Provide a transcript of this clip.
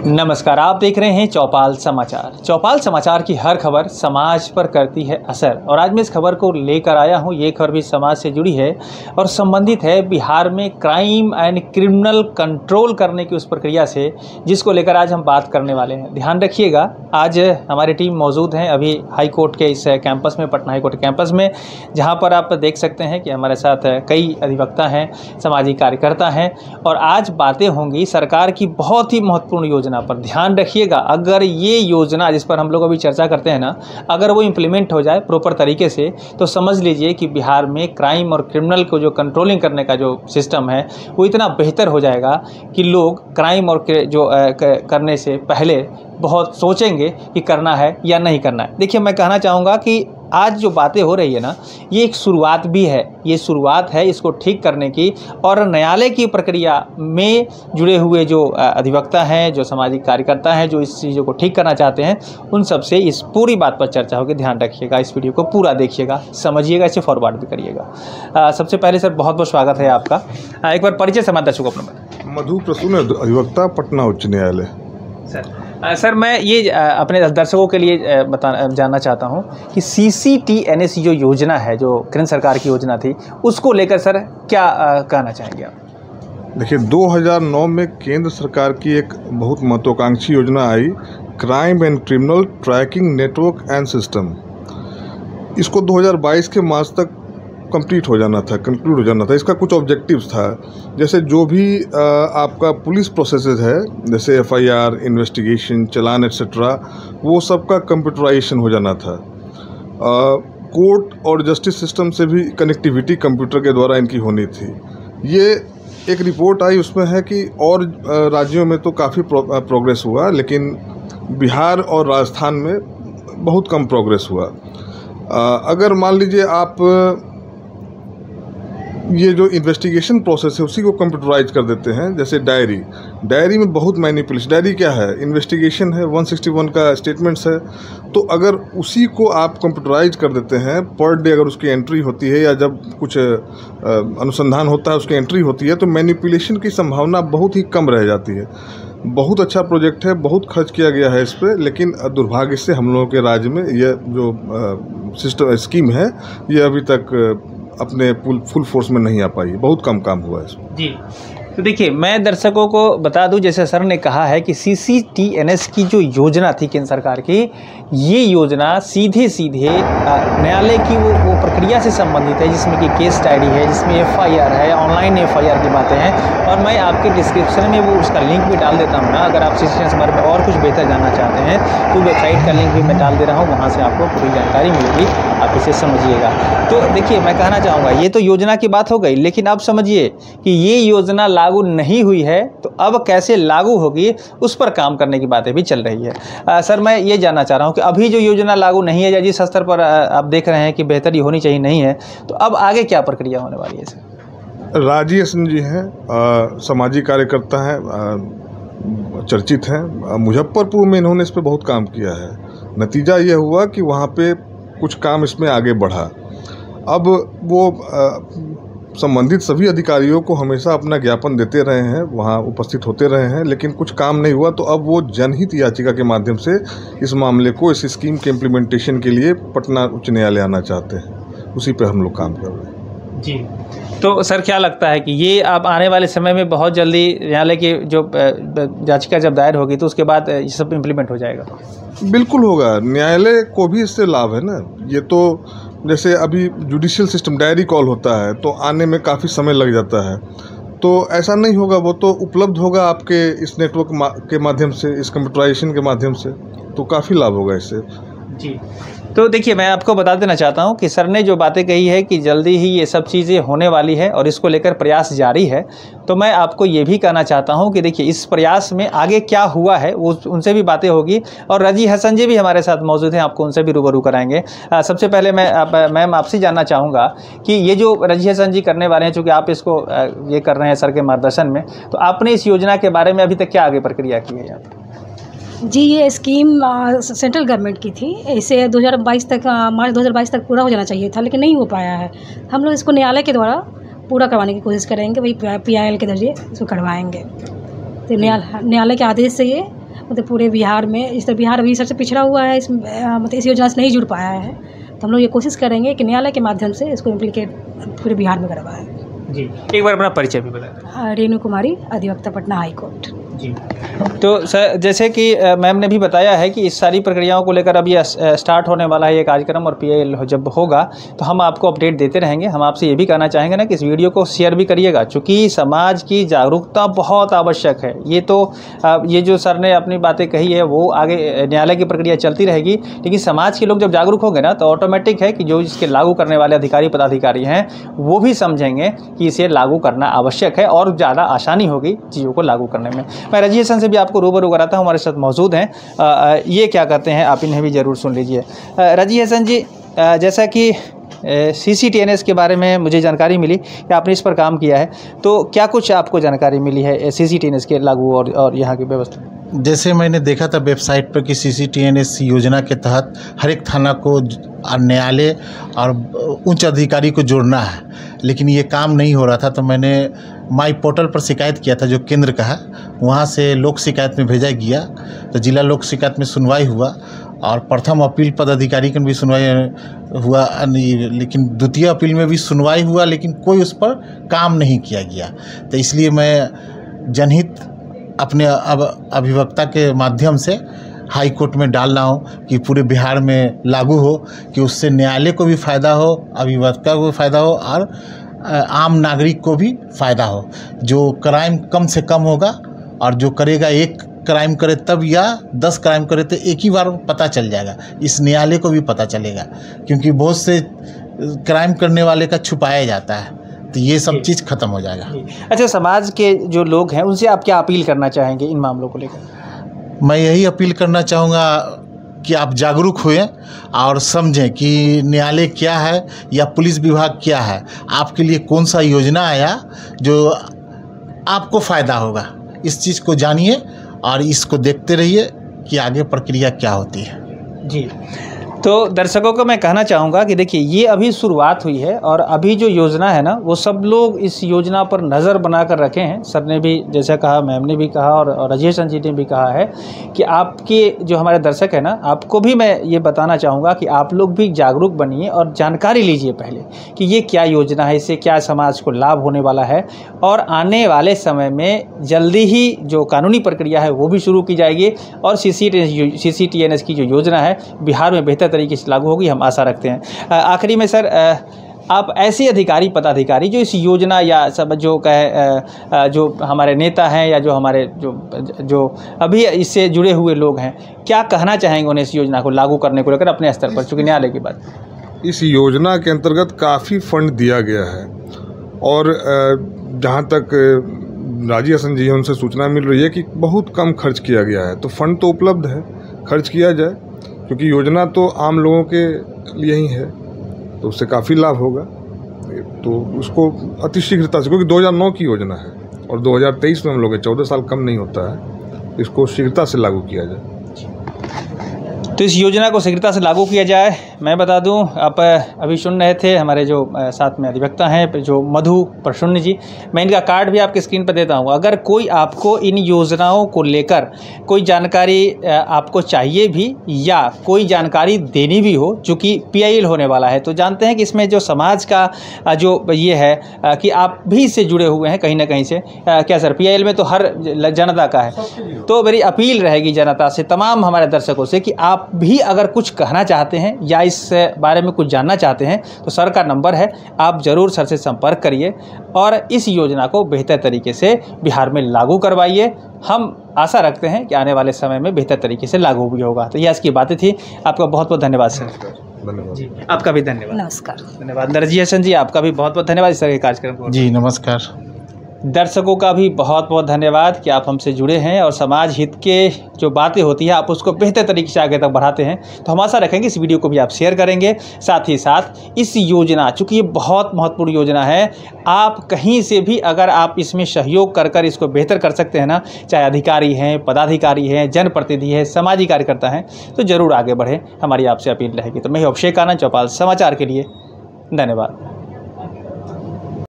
नमस्कार, आप देख रहे हैं चौपाल समाचार। चौपाल समाचार की हर खबर समाज पर करती है असर और आज मैं इस खबर को लेकर आया हूं। ये खबर भी समाज से जुड़ी है और संबंधित है बिहार में क्राइम एंड क्रिमिनल कंट्रोल करने की उस प्रक्रिया से, जिसको लेकर आज हम बात करने वाले हैं। ध्यान रखिएगा, आज हमारी टीम मौजूद है अभी हाई कोर्ट के इस कैंपस में, पटना हाई कोर्ट कैंपस में, जहाँ पर आप देख सकते हैं कि हमारे साथ कई अधिवक्ता हैं, सामाजिक कार्यकर्ता हैं और आज बातें होंगी सरकार की बहुत ही महत्वपूर्ण योजना पर। ध्यान रखिएगा, अगर ये योजना जिस पर हम लोग अभी चर्चा करते हैं ना, अगर वो इम्प्लीमेंट हो जाए प्रॉपर तरीके से तो समझ लीजिए कि बिहार में क्राइम और क्रिमिनल को जो कंट्रोलिंग करने का जो सिस्टम है वो इतना बेहतर हो जाएगा कि लोग क्राइम और जो करने से पहले बहुत सोचेंगे कि करना है या नहीं करना है। देखिए, मैं कहना चाहूँगा कि आज जो बातें हो रही है ना, ये एक शुरुआत भी है, ये शुरुआत है इसको ठीक करने की। और न्यायालय की प्रक्रिया में जुड़े हुए जो अधिवक्ता हैं, जो सामाजिक कार्यकर्ता हैं, जो इस चीज़ों को ठीक करना चाहते हैं, उन सब से इस पूरी बात पर चर्चा होगी। ध्यान रखिएगा, इस वीडियो को पूरा देखिएगा, समझिएगा, इसे फॉरवर्ड भी करिएगा। सबसे पहले सर बहुत बहुत स्वागत है आपका। एक बार परिचय समाज दर्शकों को अपना। मधु प्रसून, अधिवक्ता, पटना उच्च न्यायालय। सर मैं ये अपने दर्शकों के लिए जानना चाहता हूँ कि CCTNS जो योजना है, जो केंद्र सरकार की योजना थी, उसको लेकर सर क्या कहना चाहेंगे आप? देखिए, 2009 में केंद्र सरकार की एक बहुत महत्वाकांक्षी योजना आई, crime and criminal tracking network and system. इसको 2022 के मार्च तक कंप्लीट हो जाना था, कंक्लूड हो जाना था। इसका कुछ ऑब्जेक्टिव्स था, जैसे जो भी आपका पुलिस प्रोसेसेस है, जैसे FIR, इन्वेस्टिगेशन, चालान एक्सेट्रा, वो सब का कंप्यूटराइजेशन हो जाना था। कोर्ट और जस्टिस सिस्टम से भी कनेक्टिविटी कंप्यूटर के द्वारा इनकी होनी थी। ये एक रिपोर्ट आई, उसमें है कि और राज्यों में तो काफ़ी प्रोग्रेस हुआ, लेकिन बिहार और राजस्थान में बहुत कम प्रोग्रेस हुआ। अगर मान लीजिए आप ये जो इन्वेस्टिगेशन प्रोसेस है उसी को कंप्यूटराइज कर देते हैं, जैसे डायरी में बहुत मैनिपुलेशन। डायरी क्या है? इन्वेस्टिगेशन है, 161 का स्टेटमेंट्स है। तो अगर उसी को आप कंप्यूटराइज कर देते हैं, पर डे अगर उसकी एंट्री होती है या जब कुछ अनुसंधान होता है उसकी एंट्री होती है, तो मैनिपुलेशन की संभावना बहुत ही कम रह जाती है। बहुत अच्छा प्रोजेक्ट है, बहुत खर्च किया गया है इस पर, लेकिन दुर्भाग्य से हम लोगों के राज्य में यह जो स्कीम है ये अभी तक अपने फुल फोर्स में नहीं आ पाई। बहुत कम काम हुआ है इसमें। जी, तो देखिए, मैं दर्शकों को बता दूं, जैसे सर ने कहा है कि CCTNS की जो योजना थी केंद्र सरकार की, ये योजना सीधे न्यायालय की वो प्रक्रिया से संबंधित है, जिसमें कि केस डायरी है, जिसमें FIR है, ऑनलाइन FIR की बातें हैं। और मैं आपके डिस्क्रिप्शन में वो उसका लिंक भी डाल देता हूँ ना, अगर आप CCTNS के बारे में और कुछ बेहतर जानना चाहते हैं तो वेबसाइट का लिंक भी मैं डाल दे रहा हूँ, वहाँ से आपको पूरी जानकारी मिलेगी, आप इसे समझिएगा। तो देखिए, मैं कहना चाहूँगा, ये तो योजना की बात हो गई, लेकिन अब समझिए कि ये योजना लागू नहीं हुई है, तो अब कैसे लागू होगी उस पर काम करने की बातें भी चल रही है। सर मैं ये जानना चाह रहा हूँ कि अभी जो योजना लागू नहीं है या जिस स्तर पर आप देख रहे हैं कि बेहतरी होनी चाहिए नहीं है, तो अब आगे क्या प्रक्रिया होने वाली है सर? राजीव सिंह जी हैं, सामाजिक कार्यकर्ता हैं, चर्चित हैं। मुजफ्फरपुर में इन्होंने इस पर बहुत काम किया है। नतीजा ये हुआ कि वहाँ पे कुछ काम इसमें आगे बढ़ा। अब वो संबंधित सभी अधिकारियों को हमेशा अपना ज्ञापन देते रहे हैं, वहाँ उपस्थित होते रहे हैं, लेकिन कुछ काम नहीं हुआ। तो अब वो जनहित याचिका के माध्यम से इस मामले को, इस स्कीम के इम्प्लीमेंटेशन के लिए पटना उच्च न्यायालय आना चाहते हैं। उसी पे हम लोग काम कर रहे हैं। जी, तो सर क्या लगता है कि ये अब आने वाले समय में बहुत जल्दी न्यायालय की जो याचिका जब दायर होगी तो उसके बाद ये सब इम्प्लीमेंट हो जाएगा? बिल्कुल होगा, न्यायालय को भी इससे लाभ है ना। ये तो जैसे अभी जुडिशियल सिस्टम डायरी कॉल होता है तो आने में काफ़ी समय लग जाता है, तो ऐसा नहीं होगा, वो तो उपलब्ध होगा आपके इस नेटवर्क के माध्यम से, इस कंप्यूटराइजेशन के माध्यम से, तो काफ़ी लाभ होगा इससे। जी, तो देखिए, मैं आपको बता देना चाहता हूं कि सर ने जो बातें कही है कि जल्दी ही ये सब चीज़ें होने वाली है और इसको लेकर प्रयास जारी है, तो मैं आपको ये भी कहना चाहता हूं कि देखिए, इस प्रयास में आगे क्या हुआ है वो उनसे भी बातें होगी और रजी हसन जी भी हमारे साथ मौजूद हैं, आपको उनसे भी रूबरू कराएंगे। सबसे पहले मैम आपसे जानना चाहूँगा कि ये जो रजी हसन जी करने वाले हैं, चूँकि आप इसको ये कर रहे हैं सर के मार्गदर्शन में, तो आपने इस योजना के बारे में अभी तक क्या आगे प्रक्रिया की है? जी, ये स्कीम सेंट्रल गवर्नमेंट की थी। इसे 2022 तक, मार्च 2022 तक पूरा हो जाना चाहिए था, लेकिन नहीं हो पाया है। हम लोग इसको न्यायालय के द्वारा पूरा करवाने की कोशिश करेंगे, वही PIL के जरिए इसको करवाएंगे। तो न्यायालय के आदेश से ये मतलब पूरे बिहार में, इस तरह बिहार अभी सबसे पिछड़ा हुआ है, मतलब इस योजना से नहीं जुड़ पाया है। तो हम लोग ये कोशिश करेंगे कि न्यायालय के माध्यम से इसको इम्प्लीकेट पूरे बिहार में करवाएं। जी, एक बार अपना परिचय भी बताएं। रेणु कुमारी, अधिवक्ता, पटना हाई कोर्ट। जी, तो सर जैसे कि मैम ने भी बताया है कि इस सारी प्रक्रियाओं को लेकर अब ये स्टार्ट होने वाला है ये कार्यक्रम, और PIL जब होगा तो हम आपको अपडेट देते रहेंगे। हम आपसे ये भी कहना चाहेंगे ना कि इस वीडियो को शेयर भी करिएगा, चूँकि समाज की जागरूकता बहुत आवश्यक है। ये तो ये जो सर ने अपनी बातें कही है वो आगे न्यायालय की प्रक्रिया चलती रहेगी, लेकिन समाज के लोग जब जागरूक होंगे ना तो ऑटोमेटिक है कि जो इसके लागू करने वाले अधिकारी पदाधिकारी हैं वो भी समझेंगे कि इसे लागू करना आवश्यक है और ज़्यादा आसानी होगी चीज़ों को लागू करने में। मैं रजीश हसन से भी आपको रूबरू कराता हूँ, हमारे साथ मौजूद हैं। ये क्या करते हैं आप इन्हें भी ज़रूर सुन लीजिए। रजीश हसन जी, जैसा कि CCTNS के बारे में मुझे जानकारी मिली कि आपने इस पर काम किया है, तो क्या कुछ आपको जानकारी मिली है CCTNS के लागू और यहाँ की व्यवस्था? जैसे मैंने देखा था वेबसाइट पर कि CCTNS योजना के तहत हर एक थाना को न्यायालय और उच्च अधिकारी को जोड़ना है, लेकिन ये काम नहीं हो रहा था। तो मैंने माई पोर्टल पर शिकायत किया था, जो केंद्र का है, वहाँ से लोक शिकायत में भेजा गया। तो जिला लोक शिकायत में सुनवाई हुआ और प्रथम अपील पदाधिकारी की भी सुनवाई हुआ, लेकिन द्वितीय अपील में भी सुनवाई हुआ, लेकिन कोई उस पर काम नहीं किया गया। तो इसलिए मैं जनहित अपने अभिवक्ता के माध्यम से हाई कोर्ट में डाल रहा हूँ कि पूरे बिहार में लागू हो, कि उससे न्यायालय को भी फ़ायदा हो, अभिवक्ता को भी फ़ायदा हो और आम नागरिक को भी फ़ायदा हो। जो क्राइम कम से कम होगा, और जो करेगा एक क्राइम करे तब या 10 क्राइम करे तो एक ही बार पता चल जाएगा, इस न्यायालय को भी पता चलेगा, क्योंकि बहुत से क्राइम करने वाले का छुपाया जाता है। तो ये सब चीज़ ख़त्म हो जाएगा। अच्छा, समाज के जो लोग हैं उनसे आप क्या अपील करना चाहेंगे इन मामलों को लेकर? मैं यही अपील करना चाहूँगा कि आप जागरूक हुए और समझें कि न्यायालय क्या है या पुलिस विभाग क्या है, आपके लिए कौन सा योजना आया जो आपको फ़ायदा होगा। इस चीज़ को जानिए और इसको देखते रहिए कि आगे प्रक्रिया क्या होती है। जी, तो दर्शकों को मैं कहना चाहूँगा कि देखिए ये अभी शुरुआत हुई है और अभी जो योजना है ना वो सब लोग इस योजना पर नज़र बनाकर रखे हैं। सर ने भी जैसा कहा, मैम ने भी कहा और राजेश जी ने भी कहा है कि आपके जो हमारे दर्शक है ना, आपको भी मैं ये बताना चाहूँगा कि आप लोग भी जागरूक बनिए और जानकारी लीजिए पहले कि ये क्या योजना है, इससे क्या समाज को लाभ होने वाला है। और आने वाले समय में जल्दी ही जो कानूनी प्रक्रिया है वो भी शुरू की जाएगी और CCTNS की जो योजना है बिहार में बेहतर तरीके से लागू होगी, हम आशा रखते हैं। आखिरी में सर, आप ऐसे अधिकारी पदाधिकारी जो इस योजना या सब जो कहे जो हमारे नेता हैं या जो हमारे जो अभी इससे जुड़े हुए लोग हैं, क्या कहना चाहेंगे उन्हें इस योजना को लागू करने को लेकर अपने स्तर पर, चूँकि न्यायालय की बात? इस योजना के अंतर्गत काफ़ी फंड दिया गया है और जहाँ तक राजीव हसन जी उनसे सूचना मिल रही है कि बहुत कम खर्च किया गया है। तो फंड तो उपलब्ध है, खर्च किया जाए, क्योंकि योजना तो आम लोगों के लिए ही है, तो उससे काफ़ी लाभ होगा। तो उसको अतिशीघ्रता से, क्योंकि 2009 की योजना है और 2023 में हम लोग 14 साल कम नहीं होता है, इसको शीघ्रता से लागू किया जाए। तो इस योजना को शीघ्रता से लागू किया जाए। मैं बता दूं, आप अभी सुन रहे थे हमारे जो साथ में अधिवक्ता हैं जो मधु प्रसून जी, मैं इनका कार्ड भी आपके स्क्रीन पर देता हूं। अगर कोई आपको इन योजनाओं को लेकर कोई जानकारी आपको चाहिए भी या कोई जानकारी देनी भी हो, चूँकि PIL होने वाला है, तो जानते हैं कि इसमें जो समाज का जो ये है कि आप भी इससे जुड़े हुए हैं कहीं ना कहीं से, क्या सर? PIL में तो हर जनता का है, तो मेरी अपील रहेगी जनता से, तमाम हमारे दर्शकों से, कि आप भी अगर कुछ कहना चाहते हैं या इस बारे में कुछ जानना चाहते हैं तो सर का नंबर है, आप ज़रूर सर से संपर्क करिए और इस योजना को बेहतर तरीके से बिहार में लागू करवाइए। हम आशा रखते हैं कि आने वाले समय में बेहतर तरीके से लागू भी होगा। तो ये आज की बातें थी। आपका बहुत बहुत धन्यवाद सर। धन्यवाद जी, आपका भी धन्यवाद। नमस्कार। धन्यवाद राजीव हसन जी, आपका भी बहुत बहुत धन्यवाद इस तरह के कार्यक्रम को। जी नमस्कार। दर्शकों का भी बहुत बहुत धन्यवाद कि आप हमसे जुड़े हैं और समाज हित के जो बातें होती हैं आप उसको बेहतर तरीके से आगे तक बढ़ाते हैं। तो हम आशा रखेंगे इस वीडियो को भी आप शेयर करेंगे। साथ ही साथ इस योजना, चूँकि ये बहुत महत्वपूर्ण योजना है, आप कहीं से भी अगर आप इसमें सहयोग कर इसको बेहतर कर सकते हैं ना, चाहे अधिकारी हैं, पदाधिकारी हैं, जनप्रतिनिधि हैं, सामाजिक कार्यकर्ता हैं, तो ज़रूर आगे बढ़ें, हमारी आपसे अपील रहेगी। तो मैं अभिषेक आनंद, चौपाल समाचार के लिए धन्यवाद।